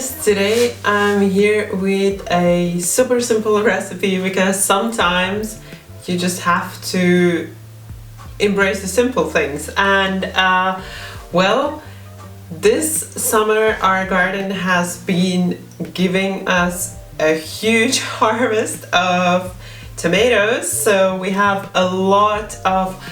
guys, today I'm here with a super simple recipe because sometimes you just have to embrace the simple things. And well, this summer our garden has been giving us a huge harvest of tomatoes, so we have a lot of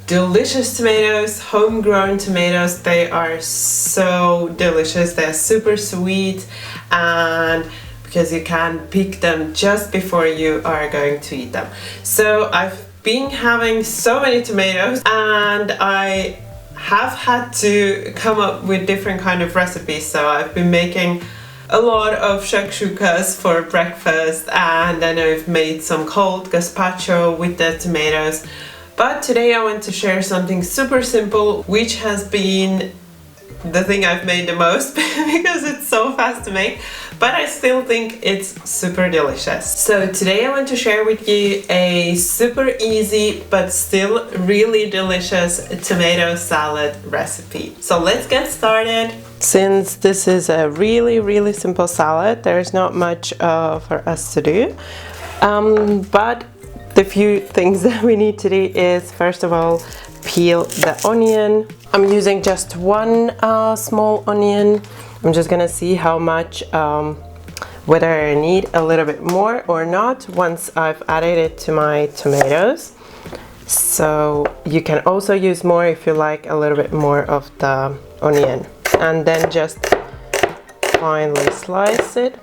delicious tomatoes, homegrown tomatoes. They are so delicious. They're super sweet, and because you can pick them just before you are going to eat them. So I've been having so many tomatoes, and I have had to come up with different kind of recipes. So I've been making a lot of shakshukas for breakfast, and then I've made some cold gazpacho with the tomatoes. But today I want to share something super simple, which has been the thing I've made the most because it's so fast to make, but I still think it's super delicious. So today I want to share with you a super easy but still really delicious tomato salad recipe. So let's get started. Since this is a really simple salad, there's not much for us to do, but the few things that we need to do is, first of all, peel the onion. I'm using just one small onion. I'm just gonna see how much, whether I need a little bit more or not once I've added it to my tomatoes. So you can also use more if you like a little bit more of the onion. And then just finely slice it.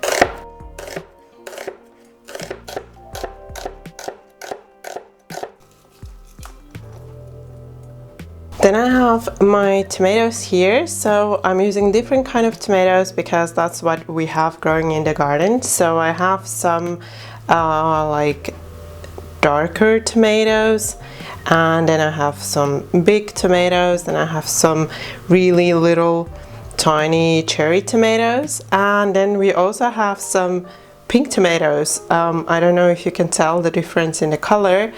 Then I have my tomatoes here, so I'm using different kind of tomatoes because that's what we have growing in the garden. So I have some like darker tomatoes, and then I have some big tomatoes, and I have some really little tiny cherry tomatoes, and then we also have some pink tomatoes. I don't know if you can tell the difference in the color,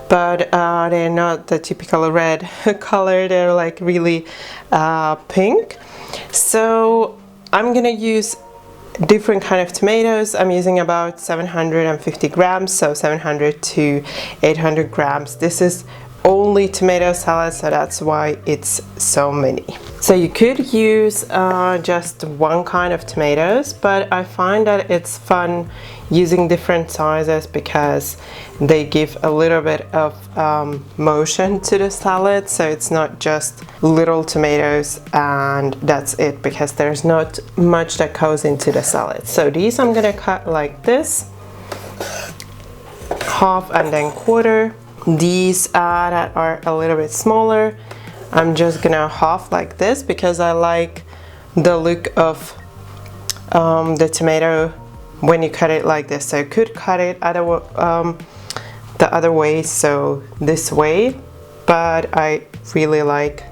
but they're not the typical red color. They're like really pink. So I'm gonna use different kind of tomatoes. I'm using about 750 grams, so 700 to 800 grams. This is only tomato salad, so that's why it's so many. So you could use just one kind of tomatoes, but I find that it's fun using different sizes because they give a little bit of motion to the salad. So it's not just little tomatoes and that's it, because there's not much that goes into the salad. So these I'm gonna cut like this, half and then quarter. These that are a little bit smaller, I'm just gonna half like this because I like the look of the tomato when you cut it like this. So you could cut it the other way, so this way, but I really like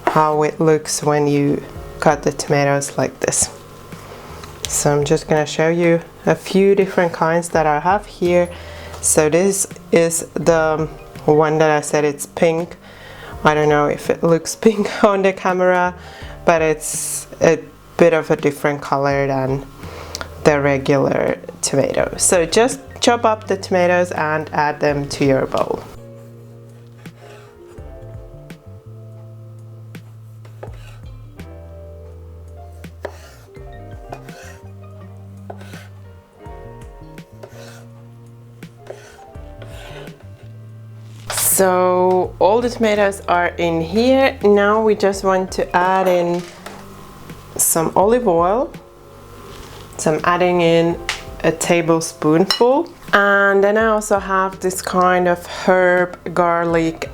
how it looks when you cut the tomatoes like this. So I'm just gonna show you a few different kinds that I have here. So this is the one that I said it's pink. I don't know if it looks pink on the camera, but it's a bit of a different color than the regular tomato. So just chop up the tomatoes and add them to your bowl. So all the tomatoes are in here. Now we just want to add in some olive oil. So I'm adding in a tablespoonful. And then I also have this kind of herb garlic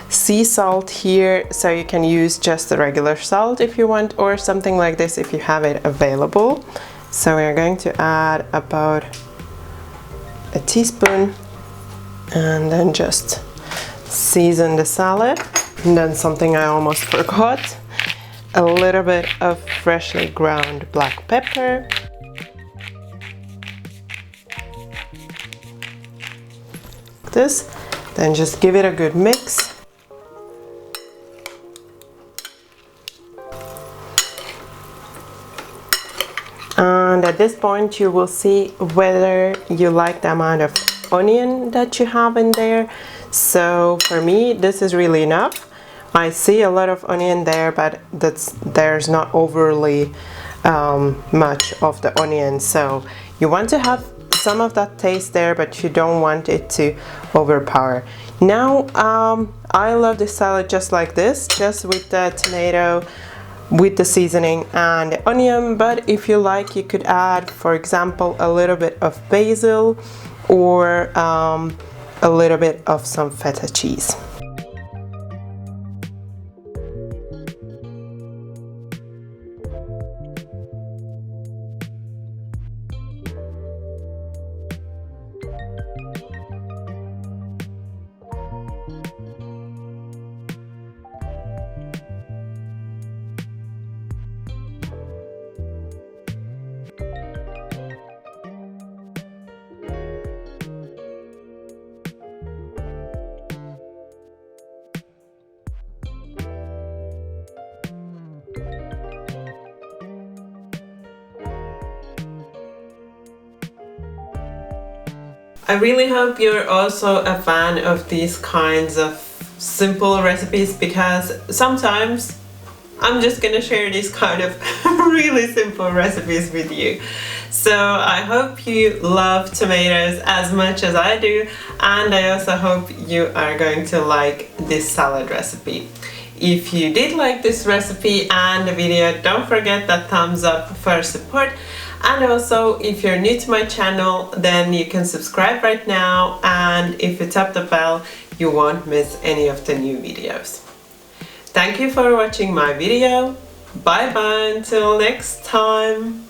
sea salt here. So you can use just the regular salt if you want, or something like this if you have it available. So we are going to add about a teaspoon. And then just season the salad. And then something I almost forgot, a little bit of freshly ground black pepper. This, then just give it a good mix. this point you will see whether you like the amount of onion that you have in there. So for me, this is really enough. I see a lot of onion there, but there's not overly much of the onion, so you want to have some of that taste there, but you don't want it to overpower. Now I love this salad just like this, just with the tomato, with the seasoning and the onion, but if you like, you could add, for example, a little bit of basil or a little bit of some feta cheese. I really hope you're also a fan of these kinds of simple recipes, because sometimes I'm just gonna share these kind of really simple recipes with you. So I hope you love tomatoes as much as I do, and I also hope you are going to like this salad recipe. If you did like this recipe and the video, don't forget that thumbs up for support. And also, if you're new to my channel, then you can subscribe right now, and if you tap the bell, you won't miss any of the new videos. Thank you for watching my video. Bye bye until next time.